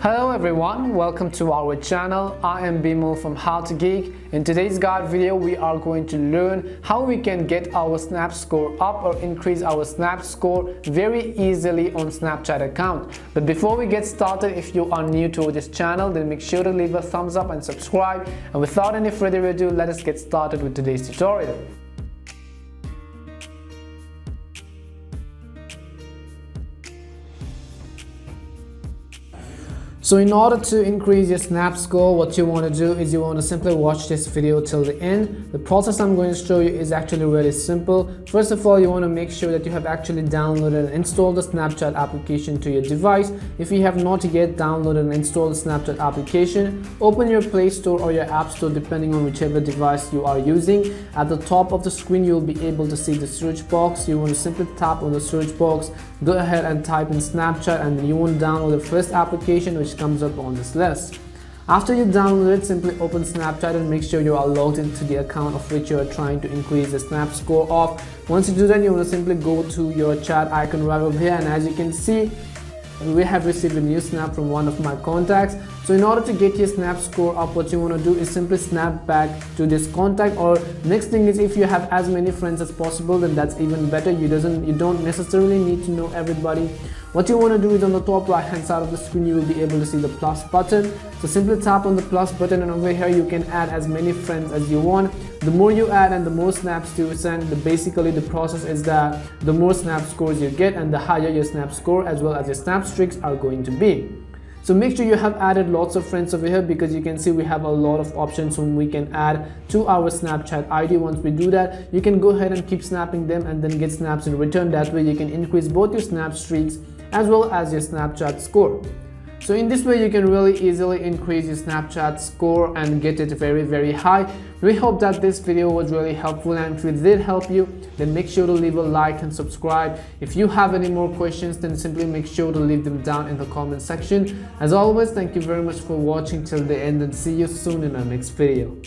Hello everyone, welcome to our channel. I am Bimal from How to Geek. In today's guide video, we are going to learn how we can get our Snap score up or increase our Snap score very easily on Snapchat account. But before we get started, if you are new to this channel, then make sure to leave a thumbs up and subscribe. And without any further ado, let us get started with today's tutorial. So in order to increase your Snap score, what you want to do is you want to simply watch this video till the end. The process I'm going to show you is actually really simple. First of all, you want to make sure that you have actually downloaded and installed the Snapchat application to your device. If you have not yet downloaded and installed the Snapchat application, open your Play Store or your App Store depending on whichever device you are using. At the top of the screen, you'll be able to see the search box. You want to simply tap on the search box, go ahead and type in Snapchat, and then you want to download the first application which comes up on this list. After you download it, simply open Snapchat and make sure you are logged into the account of which you are trying to increase the Snap score of. Once you do that, you want to simply go to your chat icon right over here, and as you can see, we have received a new snap from one of my contacts. So in order to get your Snap score up, what you want to do is simply snap back to this contact, or next thing is if you have as many friends as possible, then that's even better. You don't necessarily need to know everybody. What you want to do is on the top right hand side of the screen, you will be able to see the plus button. So simply tap on the plus button, and over here you can add as many friends as you want. The more you add and the more snaps you send, basically the process is that the more Snap scores you get and the higher your Snap score as well as your Snap streaks are going to be. So make sure you have added lots of friends over here, because you can see we have a lot of options whom we can add to our Snapchat ID. Once we do that, you can go ahead and keep snapping them and then get snaps in return. That way you can increase both your Snap streaks as well as your Snapchat score. So in this way you can really easily increase your Snapchat score and get it very high. We hope that this video was really helpful, and if it did help you, then make sure to leave a like and subscribe. If you have any more questions, then simply make sure to leave them down in the comment section. As always, thank you very much for watching till the end, and see you soon in our next video.